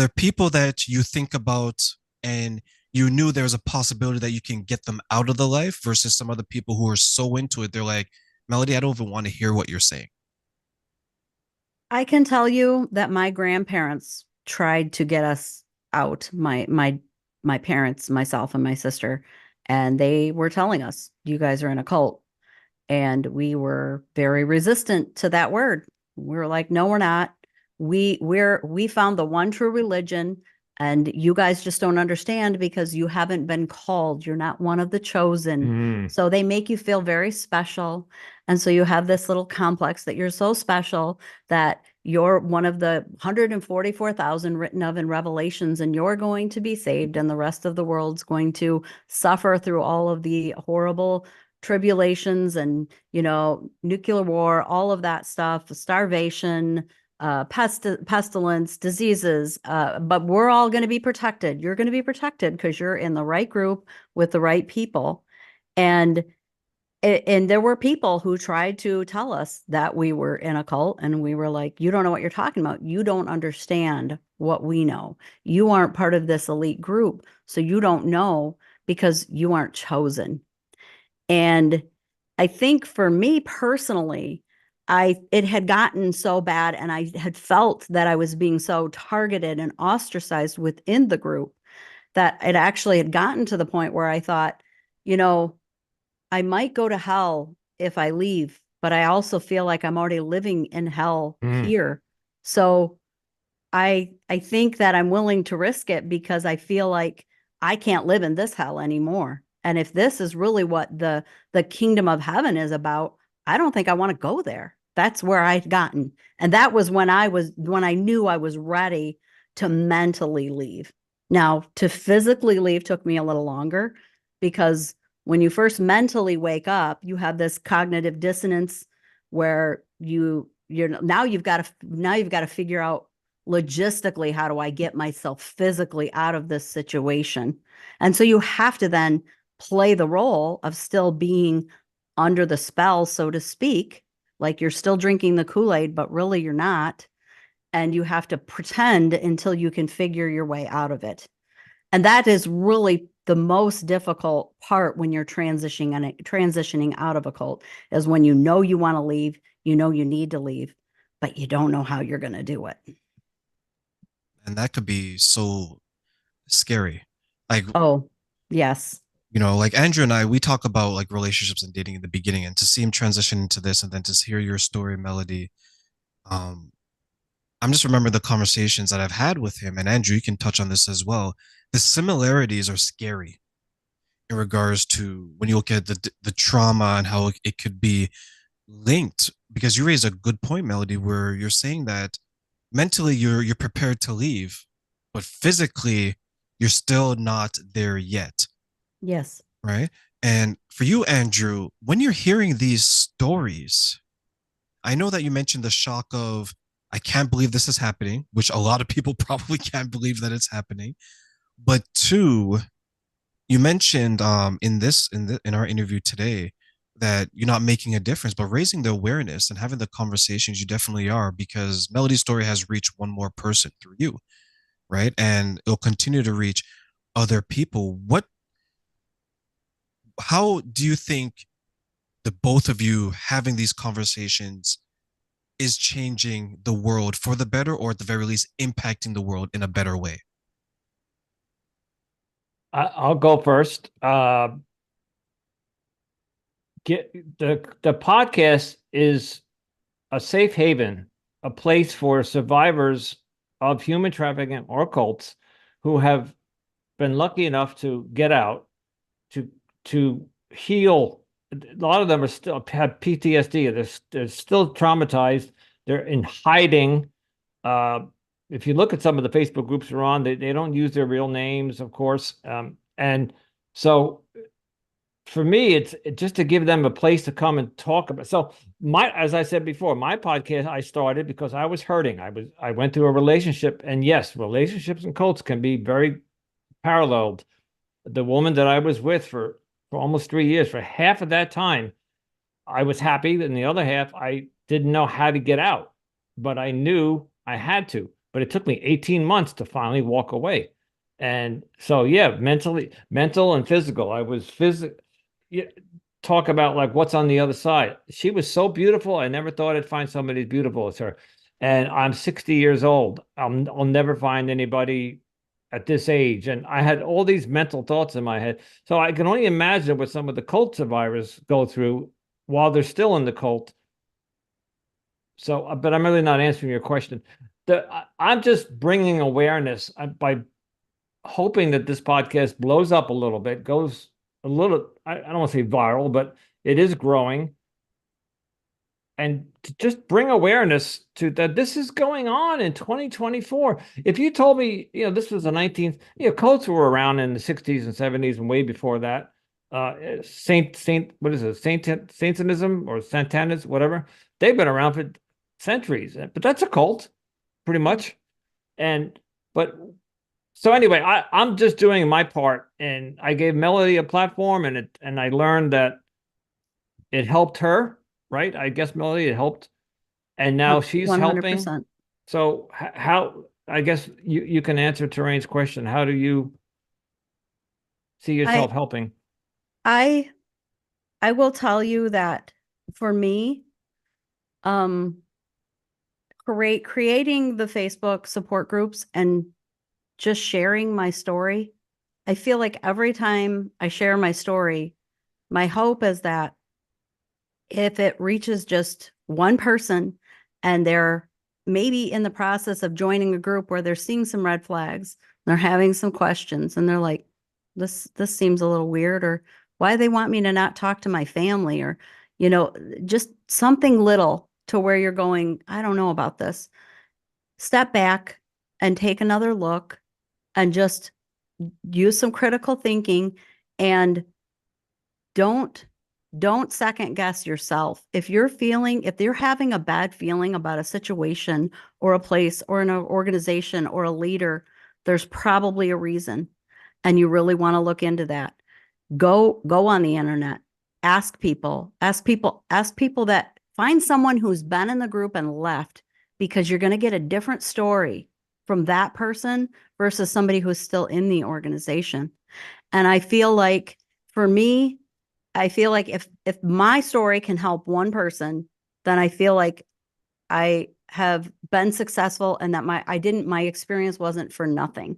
there people that you think about and you knew there was a possibility that you can get them out of the life versus some other people who are so into it, they're like, Melody, I don't even want to hear what you're saying. I can tell you that my grandparents tried to get us out, my parents, myself and my sister, and they were telling us, you guys are in a cult. And we were very resistant to that word. We were like, no, we're not. We found the one true religion, and you guys just don't understand because you haven't been called. You're not one of the chosen. Mm. So they make you feel very special. And so you have this little complex that you're so special that you're one of the 144,000 written of in Revelations, and you're going to be saved, and the rest of the world's going to suffer through all of the horrible tribulations and nuclear war, all of that stuff, starvation, pestilence, diseases, but we're all going to be protected. You're going to be protected because you're in the right group with the right people. And and there were people who tried to tell us that we were in a cult, and we were like, you don't know what you're talking about. You don't understand what we know. You aren't part of this elite group, so you don't know because you aren't chosen. And I think for me personally, it had gotten so bad, and I had felt that I was being so targeted and ostracized within the group, that it actually had gotten to the point where I thought, you know, I might go to hell if I leave, but I also feel like I'm already living in hell Mm. here. So I think that I'm willing to risk it because I feel like I can't live in this hell anymore. And if this is really what the kingdom of heaven is about, I don't think I want to go there. That's where I'd gotten. And that was when I knew I was ready to mentally leave. Now, to physically leave took me a little longer because when you first mentally wake up, you have this cognitive dissonance where you're now you've got to figure out logistically, how do I get myself physically out of this situation? And so you have to then play the role of still being under the spell, so to speak, like you're still drinking the Kool-Aid, but really you're not. And you have to pretend until you can figure your way out of it. And that is really the most difficult part when you're transitioning out of a cult, is when you want to leave, you need to leave, but you don't know how you're going to do it. And that could be so scary. Like, Oh, yes. like Andrew and I, we talk about like relationships and dating in the beginning, and to see him transition into this and then to hear your story, Melody, um, I'm just remembering the conversations that I've had with him, and Andrew, you can touch on this as well. The similarities are scary in regards to when you look at the trauma and how it could be linked. Because you raise a good point, Melody, where you're saying that mentally you're prepared to leave, but physically you're still not there yet, Yes. right? And for you, Andrew, when you're hearing these stories, I know that you mentioned the shock of, I can't believe this is happening, which a lot of people probably can't believe that it's happening. But two, you mentioned in our interview today that you're not making a difference, but raising the awareness and having the conversations, you definitely are, because Melody's story has reached one more person through you, right? And it'll continue to reach other people. How do you think the both of you having these conversations is changing the world for the better, or at the very least impacting the world in a better way? I'll go first. Get the podcast is a safe haven, a place for survivors of human trafficking or cults who have been lucky enough to get out to heal. A lot of them are still have PTSD. They're still traumatized. They're in hiding. Uh, if you look at some of the Facebook groups they're on, they don't use their real names, of course. And so for me, it's just to give them a place to come and talk about. So as I said before, my podcast I started because I was hurting. I went through a relationship, and yes, relationships and cults can be very paralleled. The woman that I was with for almost 3 years, for half of that time, I was happy, and the other half I didn't know how to get out, but I knew I had to. but it took me 18 months to finally walk away. And so, yeah, mental and physical. I was physical. Yeah, talk about like what's on the other side. She was so beautiful. I never thought I'd find somebody as beautiful as her. And I'm 60 years old. I'll never find anybody at this age. And I had all these mental thoughts in my head. So I can only imagine what some of the cult survivors go through while they're still in the cult. So, but I'm really not answering your question. I'm just bringing awareness by hoping that this podcast blows up a little bit, goes a little, I don't want to say viral, but it is growing. And to just bring awareness to that this is going on in 2024. If you told me, this was the 19th, cults were around in the 60s and 70s and way before that. What is it? Satanism or Santanism, whatever. They've been around for centuries, but that's a cult, pretty much. But so anyway, I'm just doing my part, and I gave Melody a platform, and I learned that it helped her, right? I guess Melody, it helped, and now she's helping. 100%. So how? I guess you can answer Terrain's question. How do you see yourself helping? I will tell you that for me, creating the Facebook support groups and just sharing my story, I feel like every time I share my story, my hope is that if it reaches just one person and they're maybe in the process of joining a group where they're seeing some red flags, they're having some questions, and they're like, this seems a little weird, or why they want me to not talk to my family, or, just something little to where you're going, I don't know about this. Step back and take another look and just use some critical thinking, and don't second guess yourself. If you're having a bad feeling about a situation or a place or an organization or a leader, there's probably a reason, and you really want to look into that. Go on the internet, ask people that, find someone who's been in the group and left, because you're going to get a different story from that person versus somebody who's still in the organization. And I feel like, for me, if my story can help one person, then I feel like I have been successful, and that my experience wasn't for nothing.